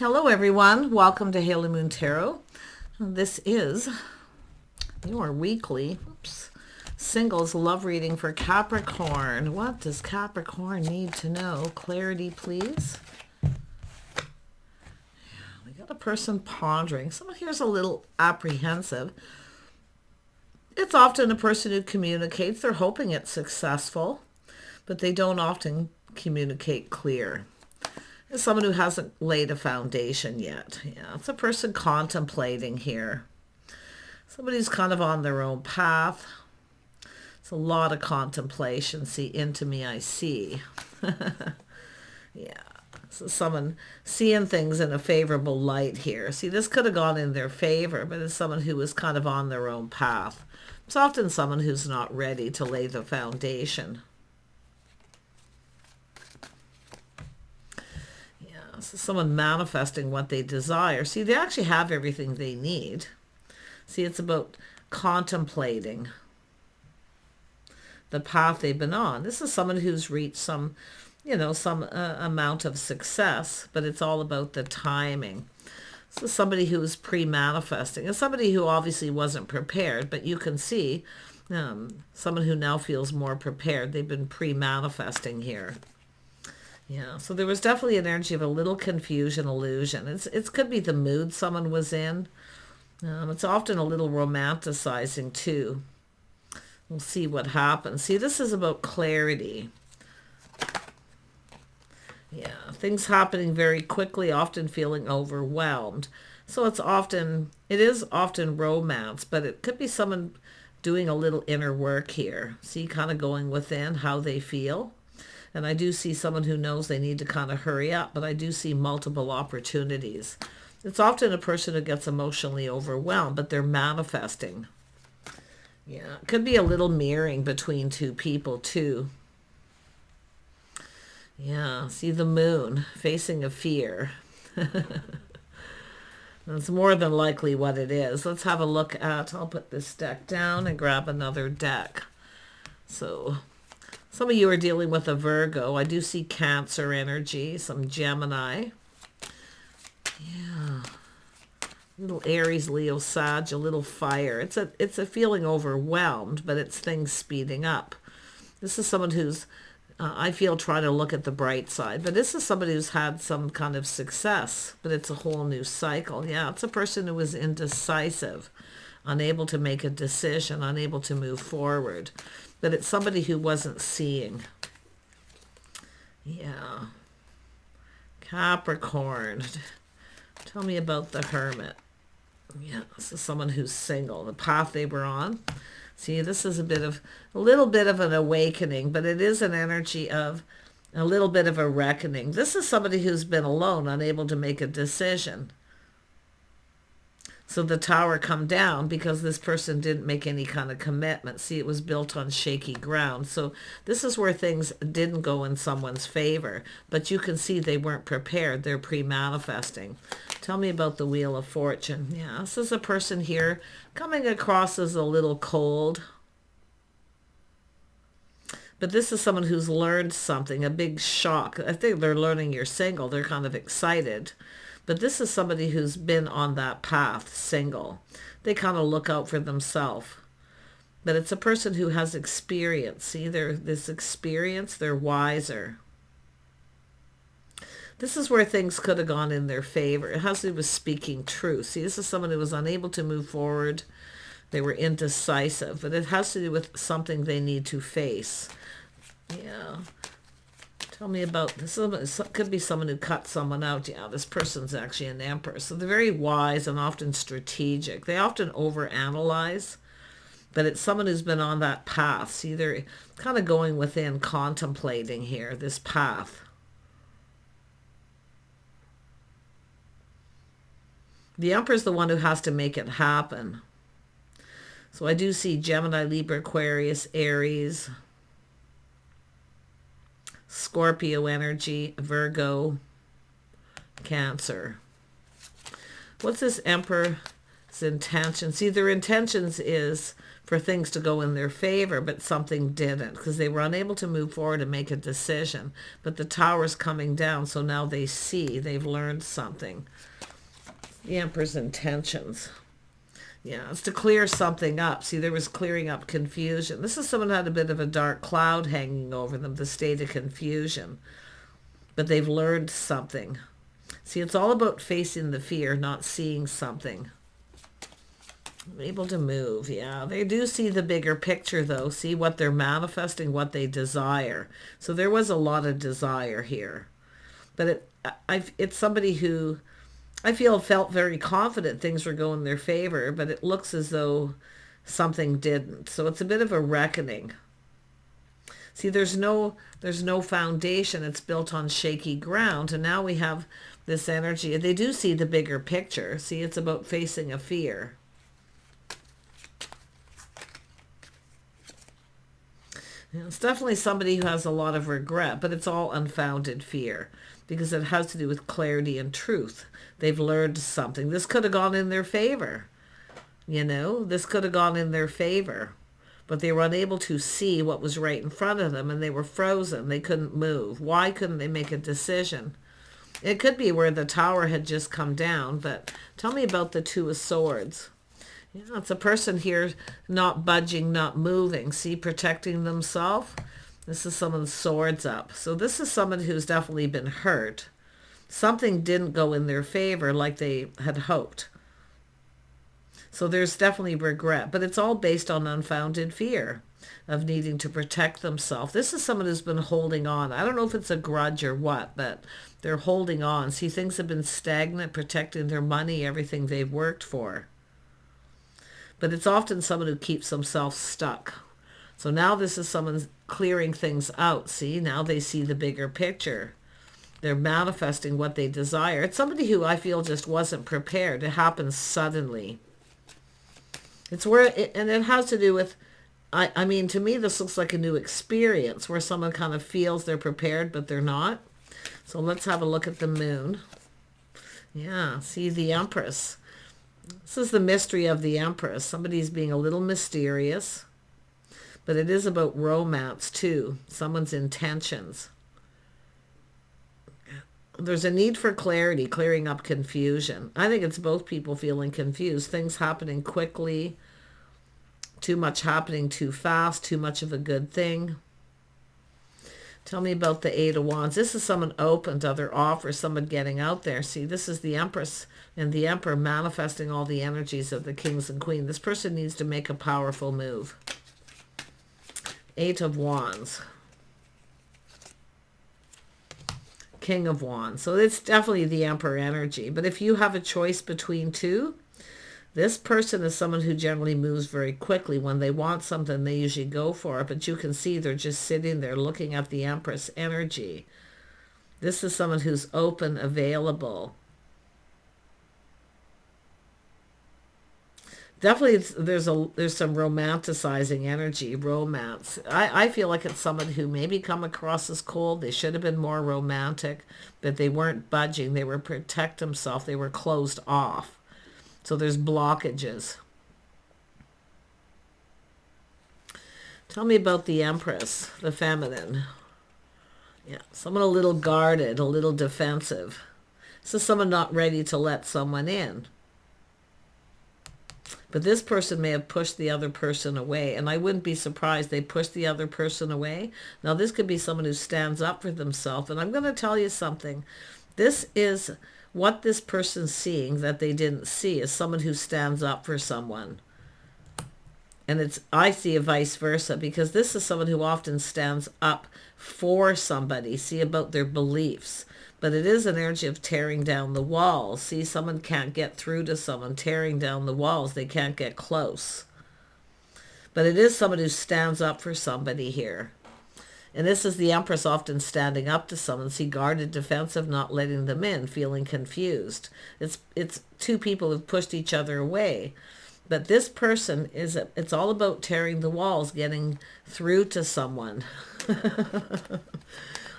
Hello everyone, welcome to Haley Moon Tarot. This is your weekly singles love reading for Capricorn. What does Capricorn need to know? Clarity, please. We got a person pondering. Someone here's a little apprehensive. It's often a person who communicates. They're hoping it's successful, but they don't often communicate clear. It's someone who hasn't laid a foundation yet. Yeah, it's a person contemplating here. Somebody who's kind of on their own path. It's a lot of contemplation. See, into me I see. Yeah, so someone seeing things in a favorable light here. See, this could have gone in their favor, but it's someone who is kind of on their own path. It's often someone who's not ready to lay the foundation. So someone manifesting what they desire. See, they actually have everything they need. See, it's about contemplating the path they've been on. This is someone who's reached some amount of success, but it's all about the timing. This is somebody who is pre-manifesting. It's somebody who obviously wasn't prepared, but you can see someone who now feels more prepared. They've been pre-manifesting here. Yeah, so there was definitely an energy of a little confusion, illusion. It could be the mood someone was in. It's often a little romanticizing too. We'll see what happens. See, this is about clarity. Yeah, things happening very quickly, often feeling overwhelmed. So it is often romance, but it could be someone doing a little inner work here. See, kind of going within how they feel. And I do see someone who knows they need to kind of hurry up, but I do see multiple opportunities. It's often a person who gets emotionally overwhelmed, but they're manifesting. Yeah, it could be a little mirroring between two people too. Yeah, see the moon facing a fear. That's more than likely what it is. Let's have a look at, I'll put this deck down and grab another deck. So some of you are dealing with a Virgo. I do see Cancer energy, some Gemini. Yeah. Little Aries, Leo, Sag, a little fire. It's a feeling overwhelmed, but it's things speeding up. This is someone who's, I feel, trying to look at the bright side. But this is somebody who's had some kind of success, but it's a whole new cycle. Yeah, it's a person who is indecisive, unable to make a decision, unable to move forward. But it's somebody who wasn't seeing. Yeah. Capricorn. Tell me about the Hermit. Yeah, this is someone who's single. The path they were on. See, this is a little bit of an awakening, but it is an energy of a little bit of a reckoning. This is somebody who's been alone, unable to make a decision. So the tower come down because this person didn't make any kind of commitment. See, it was built on shaky ground. So this is where things didn't go in someone's favor. But you can see they weren't prepared. They're pre-manifesting. Tell me about the Wheel of Fortune. Yeah, this is a person here coming across as a little cold. But this is someone who's learned something, a big shock. I think they're learning you're single. They're kind of excited. But this is somebody who's been on that path, single. They kind of look out for themselves. But it's a person who has experience. See, this experience, they're wiser. This is where things could have gone in their favor. It has to do with speaking truth. See, this is someone who was unable to move forward. They were indecisive. But it has to do with something they need to face. Yeah. Tell me about this. It could be someone who cut someone out. Yeah, this person's actually an empress. So they're very wise and often strategic. They often overanalyze, but it's someone who's been on that path. See, they're kind of going within, contemplating here, this path. The Emperor's the one who has to make it happen. So I do see Gemini, Libra, Aquarius, Aries, Scorpio energy, Virgo, Cancer. What's this Emperor intentions. See, their intentions is for things to go in their favor, but something didn't because they were unable to move forward and make a decision. But the Tower's coming down, so now they see, they've learned something. The Emperor's intentions. Yeah, it's to clear something up. See, there was clearing up confusion. This is someone who had a bit of a dark cloud hanging over them, the state of confusion. But they've learned something. See, it's all about facing the fear, not seeing something. Able to move, yeah. They do see the bigger picture, though. See what they're manifesting, what they desire. So there was a lot of desire here. But it's somebody who I feel felt very confident things were going in their favor, but it looks as though something didn't. So it's a bit of a reckoning. See, there's no foundation. It's built on shaky ground. And now we have this energy. They do see the bigger picture. See, it's about facing a fear. It's definitely somebody who has a lot of regret, but it's all unfounded fear because it has to do with clarity and truth. They've learned something. This could have gone in their favor. You know, this could have gone in their favor, but they were unable to see what was right in front of them, and they were frozen. They couldn't move. Why couldn't they make a decision? It could be where the Tower had just come down, but tell me about the Two of Swords. Yeah, it's a person here not budging, not moving. See, protecting themselves. This is someone's swords up. So this is someone who's definitely been hurt. Something didn't go in their favor like they had hoped. So there's definitely regret, but it's all based on unfounded fear of needing to protect themselves. This is someone who's been holding on. I don't know if it's a grudge or what, but they're holding on. See, things have been stagnant, protecting their money, everything they've worked for. But it's often someone who keeps themselves stuck. So now this is someone clearing things out. See, now they see the bigger picture. They're manifesting what they desire. It's somebody who I feel just wasn't prepared. It happens suddenly. It's where, and it has to do with, I mean, to me, this looks like a new experience where someone kind of feels they're prepared, but they're not. So let's have a look at the moon. Yeah, see the Empress. This is the mystery of the Empress. Somebody's being a little mysterious, but it is about romance too. Someone's intentions. There's a need for clarity, clearing up confusion. I think it's both people feeling confused. Things happening quickly, too much happening too fast, too much of a good thing. Tell me about the Eight of Wands. This is someone open to other offers, someone getting out there. See, this is the Empress and the Emperor manifesting all the energies of the Kings and Queen. This person needs to make a powerful move. Eight of Wands. King of Wands. So it's definitely the Emperor energy. But if you have a choice between two, this person is someone who generally moves very quickly. When they want something, they usually go for it. But you can see they're just sitting there looking at the Empress energy. This is someone who's open, available. Definitely there's some romanticizing energy, romance. I feel like it's someone who maybe come across as cold. They should have been more romantic, but they weren't budging. They were protect themselves. They were closed off. So there's blockages. Tell me about the Empress, the feminine. Yeah, someone a little guarded, a little defensive. This is someone not ready to let someone in. But this person may have pushed the other person away. And I wouldn't be surprised they pushed the other person away. Now, this could be someone who stands up for themselves. And I'm going to tell you something. This is what this person's seeing that they didn't see, is someone who stands up for someone. And I see a vice versa, because this is someone who often stands up for somebody, see, about their beliefs. But it is an energy of tearing down the walls. See, someone can't get through to someone, tearing down the walls. They can't get close. But it is someone who stands up for somebody here. And this is the Empress often standing up to someone. See, guarded, defensive, not letting them in, feeling confused. It's two people who've pushed each other away. But this person, it's all about tearing the walls, getting through to someone.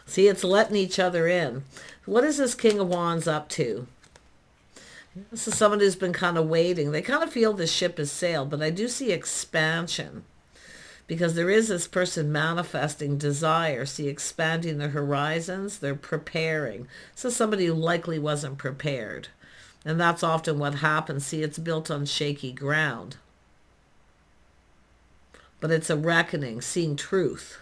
See, it's letting each other in. What is this King of Wands up to? This is someone who's been kind of waiting. They kind of feel the ship has sailed, but I do see expansion because there is this person manifesting desire. See, expanding their horizons. They're preparing. So somebody who likely wasn't prepared. And that's often what happens. See, it's built on shaky ground. But it's a reckoning, seeing truth.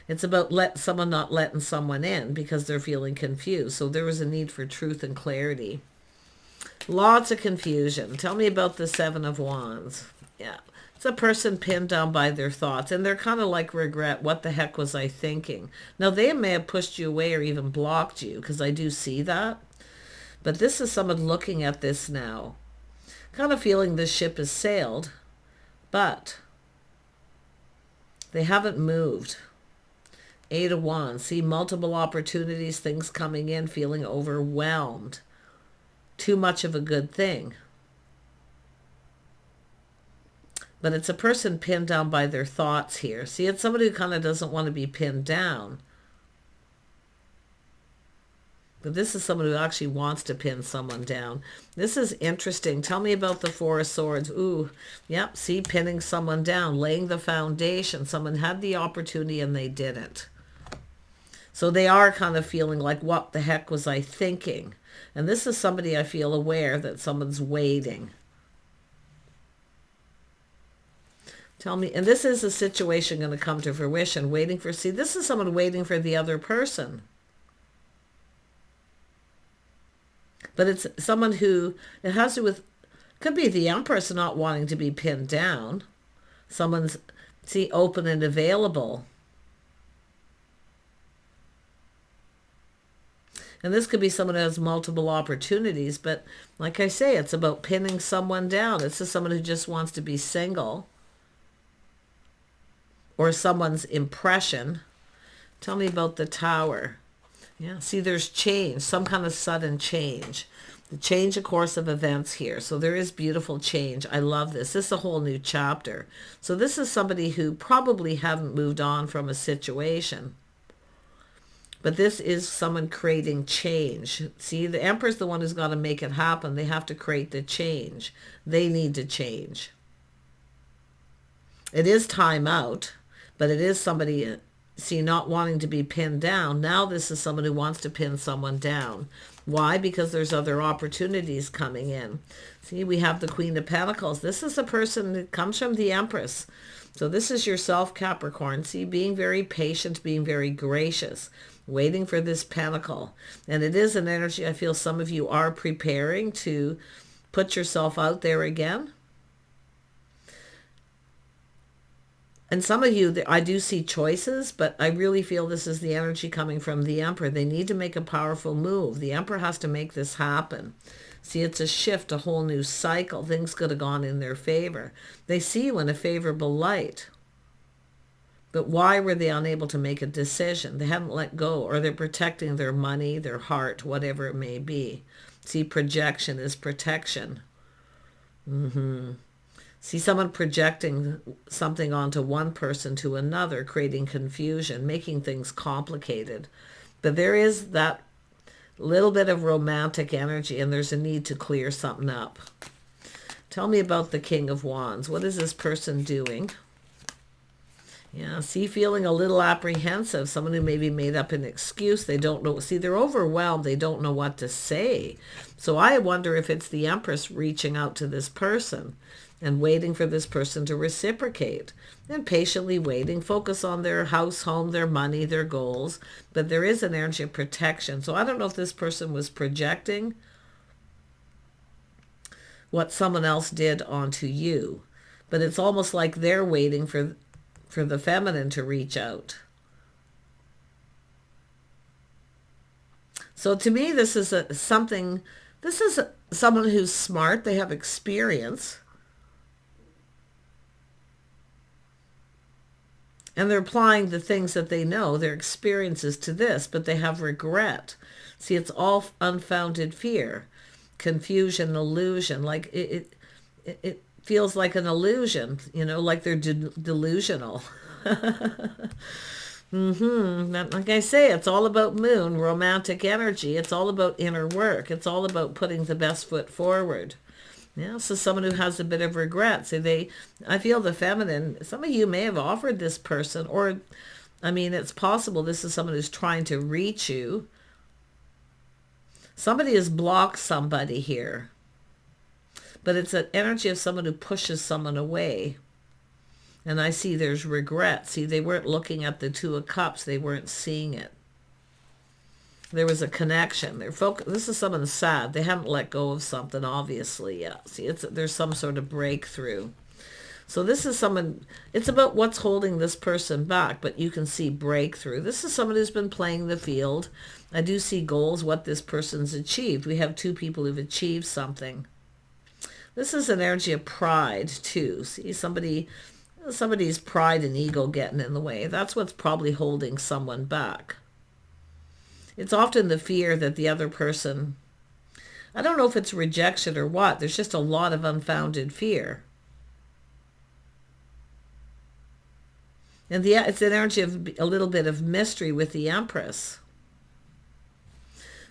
It's about someone not letting someone in because they're feeling confused. So there is a need for truth and clarity. Lots of confusion. Tell me about the Seven of Wands. Yeah. It's a person pinned down by their thoughts. And they're kind of like regret. What the heck was I thinking? Now, they may have pushed you away or even blocked you because I do see that. But this is someone looking at this now. Kind of feeling this ship has sailed. But they haven't moved. 8 of Wands. See, multiple opportunities, things coming in, feeling overwhelmed. Too much of a good thing. But it's a person pinned down by their thoughts here. See, it's somebody who kind of doesn't want to be pinned down. But this is someone who actually wants to pin someone down. This is interesting. Tell me about the Four of Swords. Ooh, yep, see, pinning someone down, laying the foundation. Someone had the opportunity and they didn't. So they are kind of feeling like, what the heck was I thinking? And this is somebody I feel aware that someone's waiting. Tell me, and this is a situation going to come to fruition, waiting for, see, this is someone waiting for the other person. But it's someone who, it has to do with, could be the Empress not wanting to be pinned down. Someone's, see, open and available. And this could be someone who has multiple opportunities, but like I say, it's about pinning someone down. It's just someone who just wants to be single. Or someone's impression. Tell me about the Tower. Yeah, see, there's change, some kind of sudden change. The change, of course, of events here. So there is beautiful change. I love this. This is a whole new chapter. So this is somebody who probably haven't moved on from a situation. But this is someone creating change. See, the Emperor's the one who's got to make it happen. They have to create the change. They need to change. It is time out, but it is somebody, see, not wanting to be pinned down. Now this is someone who wants to pin someone down. Why? Because there's other opportunities coming in. See, we have the Queen of Pentacles. This is a person that comes from the Empress. So this is yourself, Capricorn. See, being very patient, being very gracious, waiting for this pentacle. And it is an energy I feel some of you are preparing to put yourself out there again. And some of you, I do see choices, but I really feel this is the energy coming from the Emperor. They need to make a powerful move. The Emperor has to make this happen. See, it's a shift, a whole new cycle. Things could have gone in their favor. They see you in a favorable light. But why were they unable to make a decision? They haven't let go, or they're protecting their money, their heart, whatever it may be. See, projection is protection. See, someone projecting something onto one person to another, creating confusion, making things complicated. But there is that little bit of romantic energy, and there's a need to clear something up. Tell me about the King of Wands. What is this person doing? Yeah, see, feeling a little apprehensive. Someone who maybe made up an excuse. They don't know. See, they're overwhelmed. They don't know what to say. So I wonder if it's the Empress reaching out to this person and waiting for this person to reciprocate, and patiently waiting, focus on their house, home, their money, their goals. But there is an energy of protection. So I don't know if this person was projecting what someone else did onto you, but it's almost like they're waiting for the feminine to reach out. So to me, this is someone who's smart. They have experience. And they're applying the things that they know, their experiences, to this, but they have regret. See, it's all unfounded fear, confusion, illusion. Like it feels like an illusion, like they're delusional. Like I say, it's all about moon, romantic energy. It's all about inner work. It's all about putting the best foot forward. Yeah, so someone who has a bit of regret. So I feel the feminine, some of you may have offered this person, or, I mean, it's possible this is someone who's trying to reach you. Somebody has blocked somebody here. But it's an energy of someone who pushes someone away. And I see there's regret. See, they weren't looking at the Two of Cups. They weren't seeing it. There was a connection. This is someone sad. They haven't let go of something, obviously, yet. See, there's some sort of breakthrough. So this is someone, it's about what's holding this person back, but you can see breakthrough. This is someone who's been playing the field. I do see goals, what this person's achieved. We have two people who've achieved something. This is an energy of pride, too. See, somebody's pride and ego getting in the way. That's what's probably holding someone back. It's often the fear that the other person, I don't know if it's rejection or what. There's just a lot of unfounded fear. And it's an energy of a little bit of mystery with the Empress.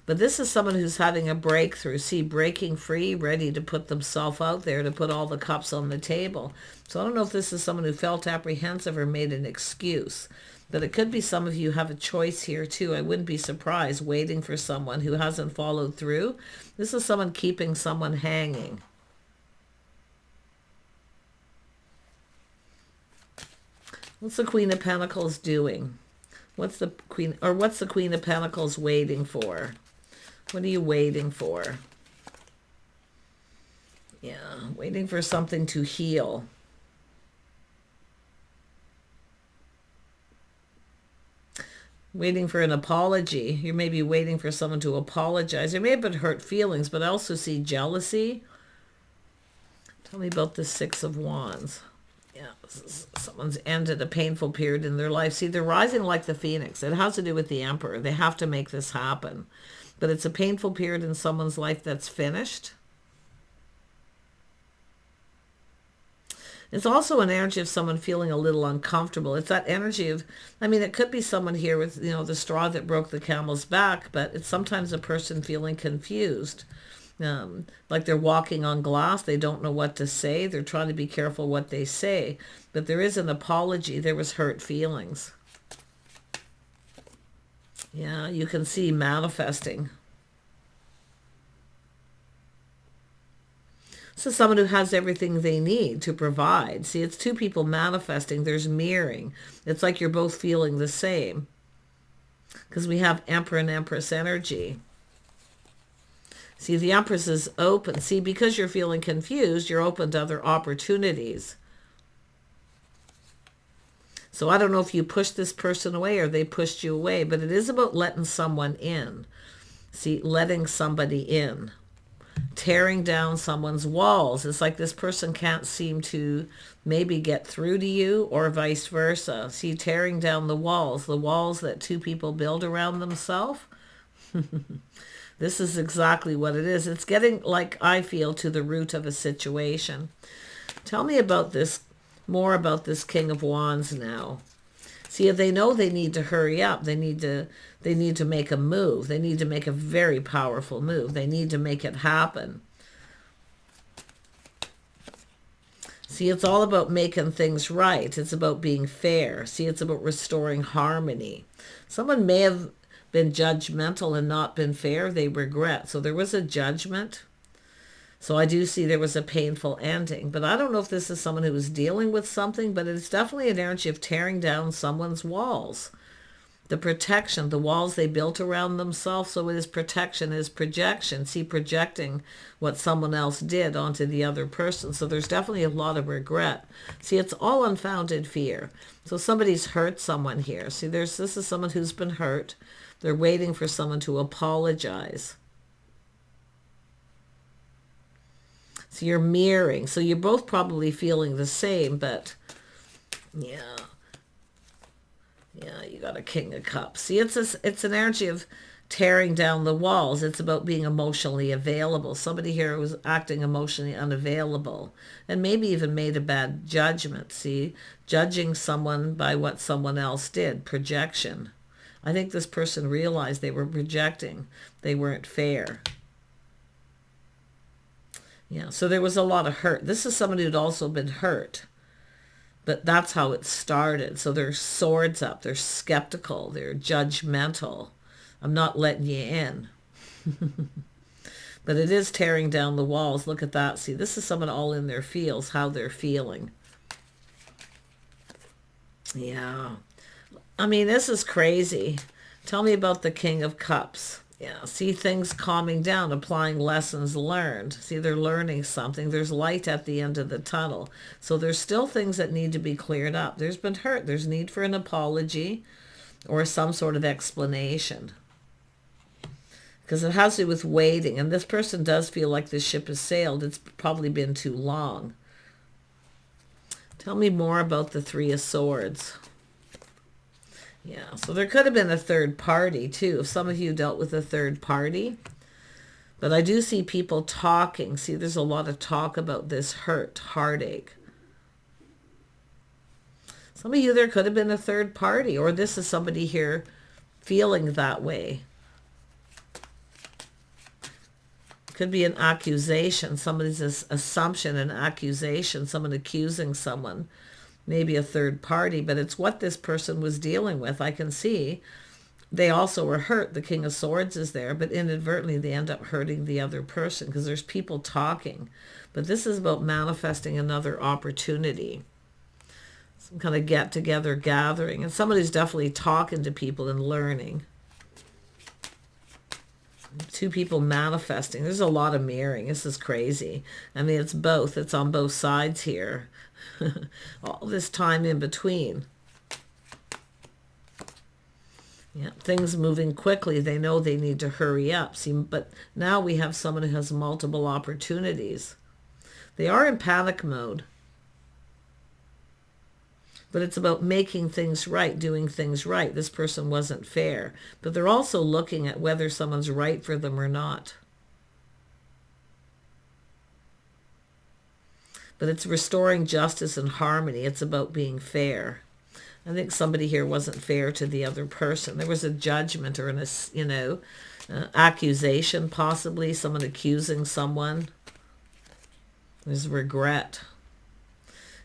But this is someone who's having a breakthrough. See, breaking free, ready to put themselves out there, to put all the cups on the table. So I don't know if this is someone who felt apprehensive or made an excuse. But it could be some of you have a choice here too. I wouldn't be surprised waiting for someone who hasn't followed through. This is someone keeping someone hanging. What's the Queen of Pentacles doing? What's the Queen of Pentacles waiting for? What are you waiting for? Yeah, waiting for something to heal. Waiting for an apology. You may be waiting for someone to apologize. There may have been hurt feelings, but I also see jealousy. Tell me about the Six of Wands. Yeah, someone's ended a painful period in their life. See, they're rising like the phoenix. It has to do with the Emperor. They have to make this happen. But it's a painful period in someone's life that's finished. It's also an energy of someone feeling a little uncomfortable. It's that energy of, I mean, it could be someone here with, the straw that broke the camel's back, but it's sometimes a person feeling confused. Like they're walking on glass. They don't know what to say. They're trying to be careful what they say. But there is an apology. There was hurt feelings. Yeah, you can see manifesting. So someone who has everything they need to provide. See, it's two people manifesting. There's mirroring. It's like you're both feeling the same. Because we have Emperor and Empress energy. See, the Empress is open. See, because you're feeling confused, you're open to other opportunities. So I don't know if you pushed this person away or they pushed you away, but it is about letting someone in. See, letting somebody in. Tearing down someone's walls. It's like this person can't seem to maybe get through to you, or vice versa. See, tearing down the walls that two people build around themselves. This is exactly what it is. It's getting, like I feel, to the root of a situation. Tell me about this, more about this King of Wands now. See, they know they need to hurry up. They need to make a move. They need to make a very powerful move. They need to make it happen. See, it's all about making things right. It's about being fair. See, it's about restoring harmony. Someone may have been judgmental and not been fair. They regret. So there was a judgment. So I do see there was a painful ending. But I don't know if this is someone who was dealing with something, but it's definitely an energy of tearing down someone's walls. The protection, the walls they built around themselves. So it is protection, it is projection. See, projecting what someone else did onto the other person. So there's definitely a lot of regret. See, it's all unfounded fear. So somebody's hurt someone here. See, this is someone who's been hurt. They're waiting for someone to apologize. So you're mirroring. So you're both probably feeling the same, but yeah. Yeah, you got a King of Cups. See, it's an energy of tearing down the walls. It's about being emotionally available. Somebody here was acting emotionally unavailable and maybe even made a bad judgment. See, judging someone by what someone else did, projection. I think this person realized they were projecting. They weren't fair. Yeah, so there was a lot of hurt. This is somebody who'd also been hurt. But that's how it started. So they're swords up. They're skeptical. They're judgmental. I'm not letting you in. But it is tearing down the walls. Look at that. See, this is someone all in their feels, how they're feeling. Yeah. I mean, this is crazy. Tell me about the King of Cups. Yeah, see things calming down, applying lessons learned. See, they're learning something. There's light at the end of the tunnel. So there's still things that need to be cleared up. There's been hurt. There's need for an apology or some sort of explanation. Because it has to do with waiting. And this person does feel like this ship has sailed. It's probably been too long. Tell me more about the Three of Swords. Yeah, so there could have been a third party too. If some of you dealt with a third party. But I do see people talking. See, there's a lot of talk about this hurt, heartache. Some of you, there could have been a third party. Or this is somebody here feeling that way. Could be an accusation. Somebody's assumption, an accusation. Someone accusing someone. Maybe a third party, but it's what this person was dealing with. I can see they also were hurt. The King of Swords is there, but inadvertently they end up hurting the other person because there's people talking. But this is about manifesting another opportunity. Some kind of get-together gathering. And somebody's definitely talking to people and learning. Two people manifesting. There's a lot of mirroring. This is crazy. I mean, it's both. It's on both sides here. All this time in between. Yeah, things moving quickly. They know they need to hurry up. See, but now we have someone who has multiple opportunities. They are in panic mode. But it's about making things right, doing things right. This person wasn't fair. But they're also looking at whether someone's right for them or not. But it's restoring justice and harmony. It's about being fair. I think somebody here wasn't fair to the other person. There was a judgment or an, accusation possibly. Someone accusing someone. There's regret.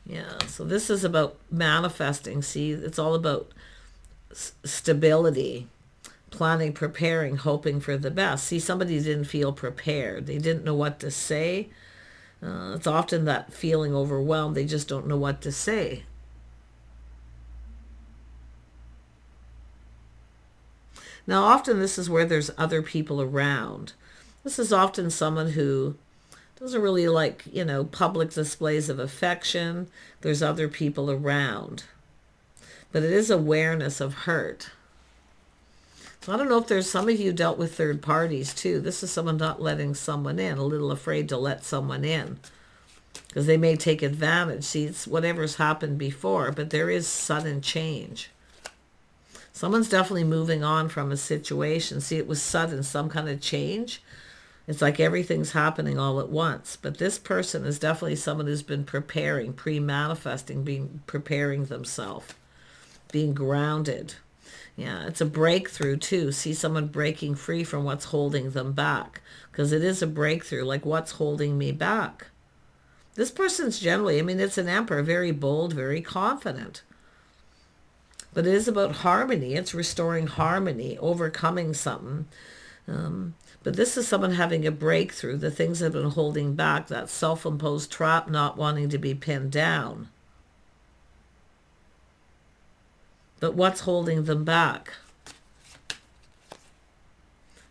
Yeah, so this is about manifesting. See, it's all about stability, planning, preparing, hoping for the best. See, somebody didn't feel prepared. They didn't know what to say. It's often that feeling overwhelmed. They just don't know what to say. Now, often this is where there's other people around. This is often someone who doesn't really like, public displays of affection. There's other people around. But it is awareness of hurt. So I don't know if there's some of you dealt with third parties too. This is someone not letting someone in, a little afraid to let someone in. Because they may take advantage. See, it's whatever's happened before, but there is sudden change. Someone's definitely moving on from a situation. See, it was sudden, some kind of change. It's like everything's happening all at once. But this person is definitely someone who's been preparing, pre-manifesting, preparing themselves, being grounded. Yeah, it's a breakthrough too. See someone breaking free from what's holding them back. Because it is a breakthrough, like what's holding me back? This person's generally, it's an emperor, very bold, very confident. But it is about harmony. It's restoring harmony, overcoming something. But this is someone having a breakthrough. The things that have been holding back, that self-imposed trap, not wanting to be pinned down. But what's holding them back?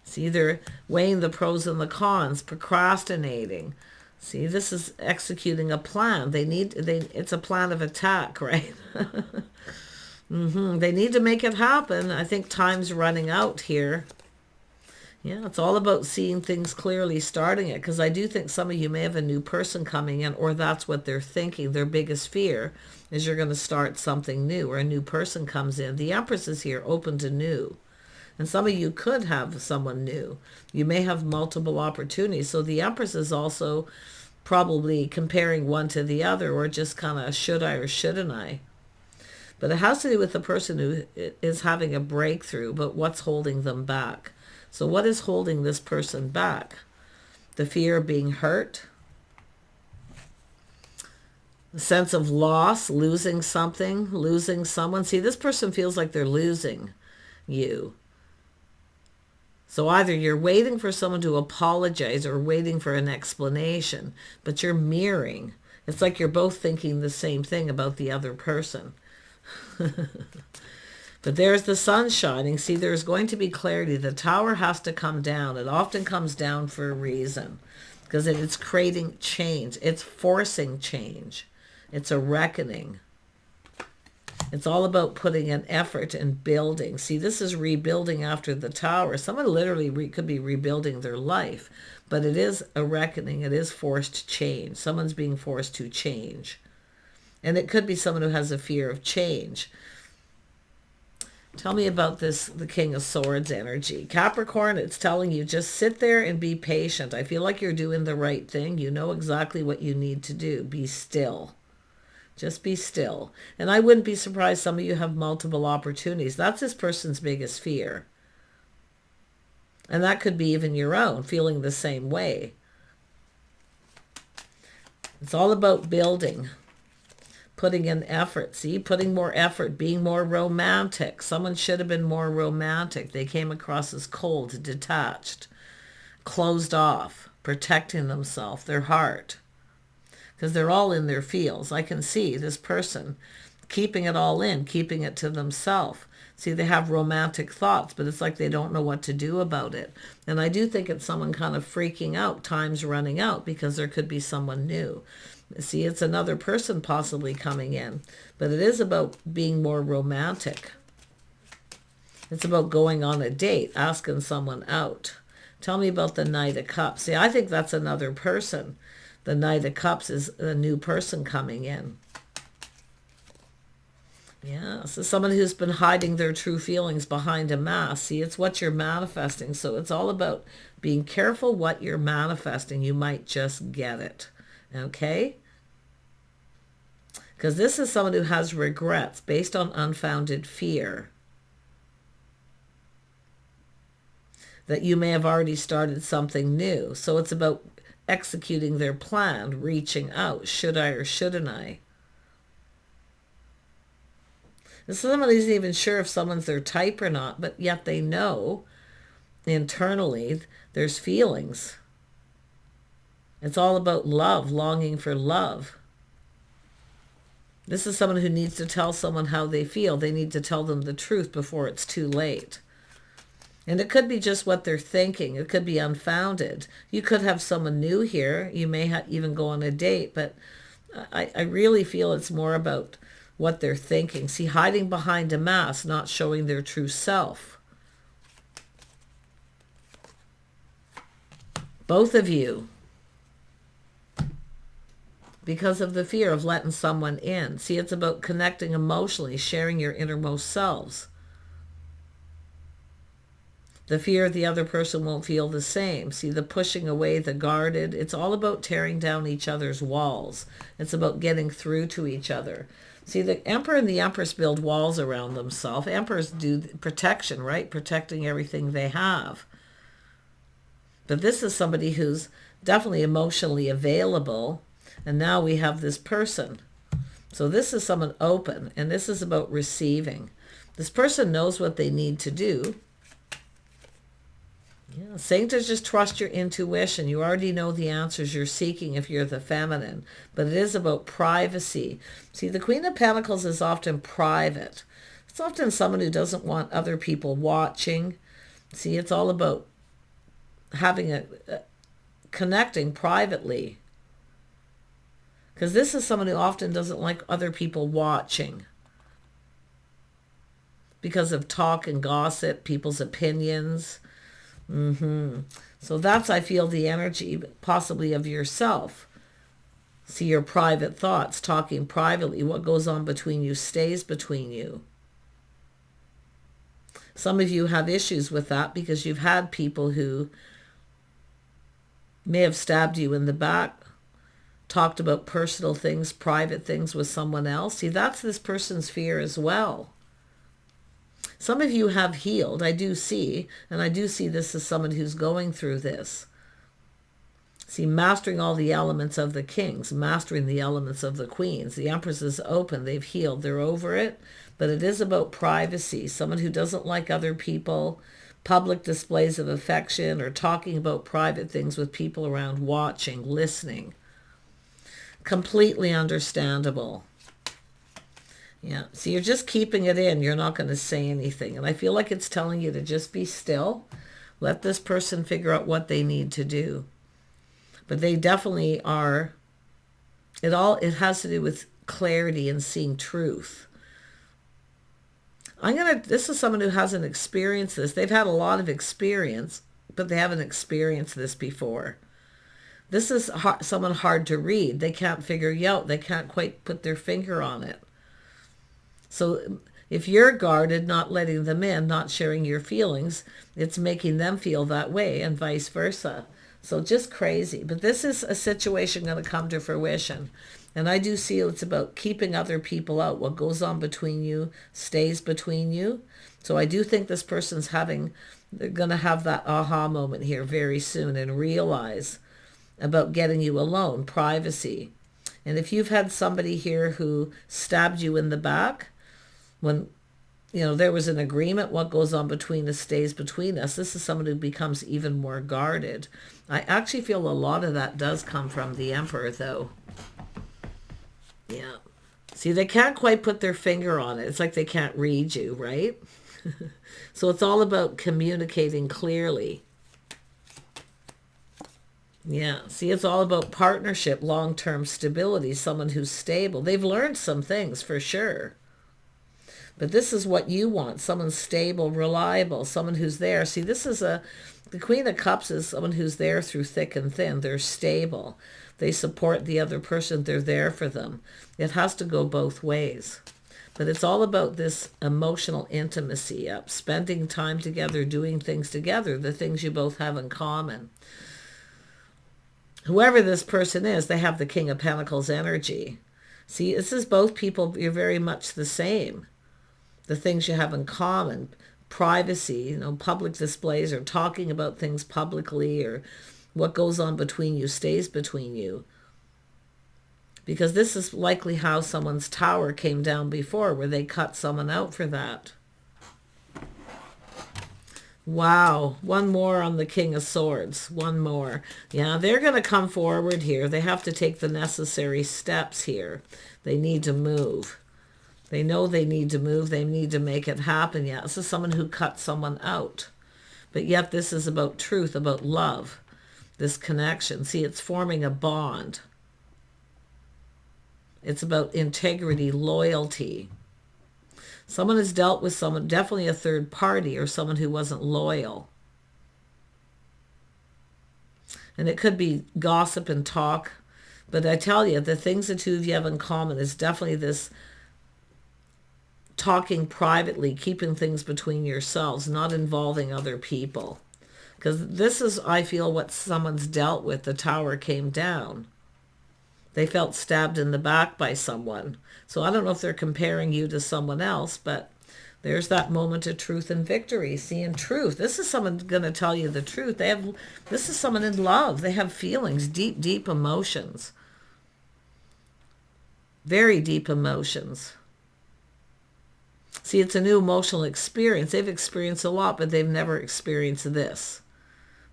See, they're weighing the pros and the cons, procrastinating. See, this is executing a plan. It's a plan of attack, right? They need to make it happen. I think time's running out here. Yeah, it's all about seeing things clearly, starting it. Because I do think some of you may have a new person coming in, or that's what they're thinking. Their biggest fear is you're going to start something new, or a new person comes in. The Empress is here, open to new. And some of you could have someone new. You may have multiple opportunities. So the Empress is also probably comparing one to the other, or just kind of should I or shouldn't I. But it has to do with the person who is having a breakthrough, but what's holding them back. So what is holding this person back? The fear of being hurt, the sense of loss, losing something, losing someone. See, this person feels like they're losing you. So either you're waiting for someone to apologize or waiting for an explanation, but you're mirroring. It's like you're both thinking the same thing about the other person. But there's the sun shining. See, there's going to be clarity. The tower has to come down. It often comes down for a reason, because it's creating change. It's forcing change. It's a reckoning. It's all about putting an effort and building. See, this is rebuilding after the tower. Someone literally could be rebuilding their life, but it is a reckoning. It is forced change. Someone's being forced to change. And it could be someone who has a fear of change. Tell me about this, the King of Swords energy. Capricorn, it's telling you just sit there and be patient. I feel like you're doing the right thing. You know exactly what you need to do. Be still. Just be still. And I wouldn't be surprised some of you have multiple opportunities. That's this person's biggest fear. And that could be even your own, feeling the same way. It's all about building. Putting in effort, see, putting more effort, being more romantic. Someone should have been more romantic. They came across as cold, detached, closed off, protecting themselves, their heart, because they're all in their feels. I can see this person keeping it all in, keeping it to themselves. See, they have romantic thoughts, but it's like they don't know what to do about it. And I do think it's someone kind of freaking out, time's running out, because there could be someone new. See, it's another person possibly coming in, but it is about being more romantic. It's about going on a date, asking someone out. Tell me about the Knight of Cups. See, I think that's another person. The Knight of Cups is a new person coming in. Yeah, so someone who's been hiding their true feelings behind a mask. See, it's what you're manifesting. So it's all about being careful what you're manifesting. You might just get it. Okay? Because this is someone who has regrets based on unfounded fear. That you may have already started something new. So it's about executing their plan, reaching out. Should I or shouldn't I? And someone isn't even sure if someone's their type or not, but yet they know internally there's feelings. It's all about love, longing for love. This is someone who needs to tell someone how they feel. They need to tell them the truth before it's too late. And it could be just what they're thinking. It could be unfounded. You could have someone new here. You may even go on a date, but I really feel it's more about what they're thinking. See, hiding behind a mask, not showing their true self. Both of you. Because of the fear of letting someone in. See, it's about connecting emotionally, sharing your innermost selves. The fear the other person won't feel the same. See, the pushing away, the guarded. It's all about tearing down each other's walls. It's about getting through to each other. See, the Emperor and the Empress build walls around themselves. Emperors do protection, right? Protecting everything they have. But this is somebody who's definitely emotionally available. And now we have this person. So this is someone open, and this is about receiving. This person knows what they need to do. Yeah, saying to just trust your intuition. You already know the answers you're seeking if you're the feminine. But it is about privacy. See, the Queen of Pentacles is often private. It's often someone who doesn't want other people watching. See, it's all about having connecting privately. Because this is someone who often doesn't like other people watching. Because of talk and gossip, people's opinions. So that's, I feel, the energy possibly of yourself. See, your private thoughts, talking privately. What goes on between you stays between you. Some of you have issues with that because you've had people who may have stabbed you in the back, talked about personal things, private things with someone else. See, that's this person's fear as well. Some of you have healed, I do see, and I do see this as someone who's going through this. See, mastering all the elements of the kings, mastering the elements of the queens. The Empress is open, they've healed, they're over it. But it is about privacy. Someone who doesn't like other people, public displays of affection, or talking about private things with people around, watching, listening. Completely understandable. Yeah, so you're just keeping it in. You're not going to say anything. And I feel like it's telling you to just be still. Let this person figure out what they need to do. But they definitely are, it has to do with clarity and seeing truth. This is someone who hasn't experienced this. They've had a lot of experience, but they haven't experienced this before. This is someone hard to read. They can't figure you out. They can't quite put their finger on it. So if you're guarded, not letting them in, not sharing your feelings, it's making them feel that way and vice versa. So just crazy. But this is a situation going to come to fruition. And I do see it's about keeping other people out. What goes on between you stays between you. So I do think this person's they're going to have that aha moment here very soon and realize about getting you alone, privacy. And if you've had somebody here who stabbed you in the back, when there was an agreement, what goes on between us stays between us. This is someone who becomes even more guarded. I actually feel a lot of that does come from the Emperor, though. Yeah. See, they can't quite put their finger on it. It's like they can't read you, right? So it's all about communicating clearly. Yeah. See, it's all about partnership, long-term stability, someone who's stable. They've learned some things for sure. But this is what you want, someone stable, reliable, someone who's there. See, the Queen of Cups is someone who's there through thick and thin. They're stable. They support the other person. They're there for them. It has to go both ways. But it's all about this emotional intimacy, spending time together, doing things together, the things you both have in common. Whoever this person is, they have the King of Pentacles energy. See, this is both people, you're very much the same. The things you have in common, privacy, public displays or talking about things publicly, or what goes on between you stays between you. Because this is likely how someone's tower came down before, where they cut someone out for that. Wow. One more on the King of Swords. One more. Yeah, they're going to come forward here. They have to take the necessary steps here. They need to move. They know they need to move. They need to make it happen. Yeah, this is someone who cut someone out. But yet this is about truth, about love, this connection. See, it's forming a bond. It's about integrity, loyalty. Someone has dealt with someone, definitely a third party or someone who wasn't loyal. And it could be gossip and talk. But I tell you, the things the two of you have in common is definitely this talking privately, keeping things between yourselves, not involving other people. Because this is, I feel, what someone's dealt with. The tower came down. They felt stabbed in the back by someone. So I don't know if they're comparing you to someone else, but there's that moment of truth and victory, seeing truth. This is someone going to tell you the truth. This is someone in love. They have feelings, deep, deep emotions. Very deep emotions. See, it's a new emotional experience. They've experienced a lot, but they've never experienced this.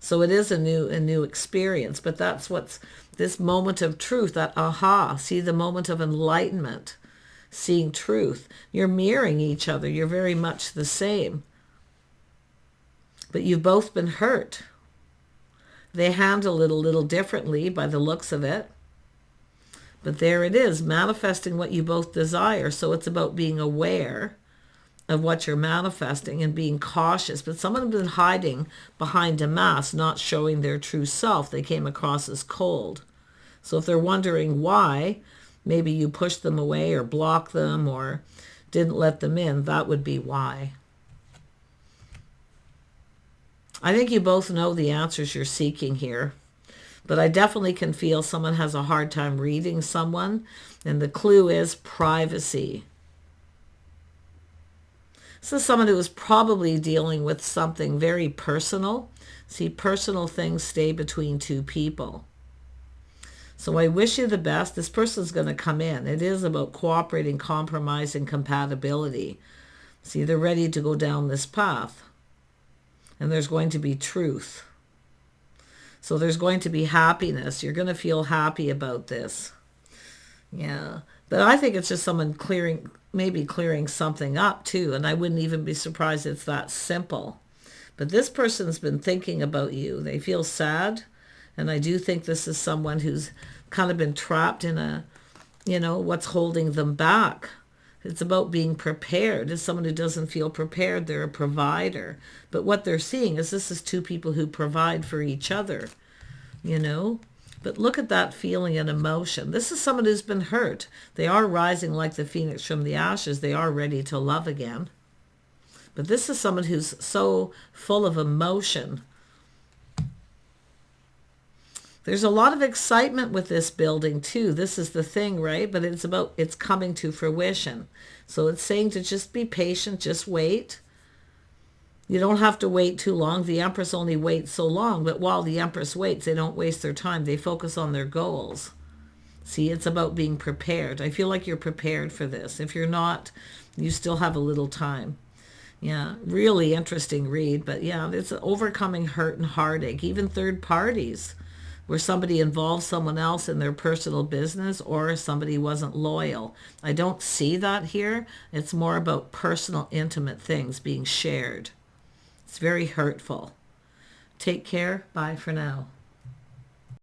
So it is a new experience, but that's what's this moment of truth, that aha, see the moment of enlightenment, seeing truth. You're mirroring each other. You're very much the same. But you've both been hurt. They handle it a little differently by the looks of it. But there it is, manifesting what you both desire. So it's about being aware of what you're manifesting and being cautious. But someone has been hiding behind a mask, not showing their true self. They came across as cold. So if they're wondering why, maybe you pushed them away or blocked them or didn't let them in, that would be why. I think you both know the answers you're seeking here. But I definitely can feel someone has a hard time reading someone. And the clue is privacy. This is someone who is probably dealing with something very personal. See, personal things stay between two people. So I wish you the best. This person's going to come in. It is about cooperating, compromising, compatibility. See, they're ready to go down this path. And there's going to be truth. So there's going to be happiness. You're going to feel happy about this. Yeah. But I think it's just someone maybe clearing something up too. And I wouldn't even be surprised it's that simple. But this person's been thinking about you. They feel sad. And I do think this is someone who's kind of been trapped in what's holding them back. It's about being prepared. As someone who doesn't feel prepared, they're a provider. But what they're seeing is this is two people who provide for each other, But look at that feeling and emotion. This is someone who's been hurt. They are rising like the phoenix from the ashes. They are ready to love again. But this is someone who's so full of emotion. There's a lot of excitement with this building too. This is the thing, right? But it's coming to fruition. So it's saying to just be patient, just wait. You don't have to wait too long. The Empress only waits so long, but while the Empress waits, they don't waste their time. They focus on their goals. See, it's about being prepared. I feel like you're prepared for this. If you're not, you still have a little time. Yeah, really interesting read. But yeah, it's overcoming hurt and heartache, even third parties, where somebody involved someone else in their personal business or somebody wasn't loyal. I don't see that here. It's more about personal, intimate things being shared. It's very hurtful. Take care. Bye for now.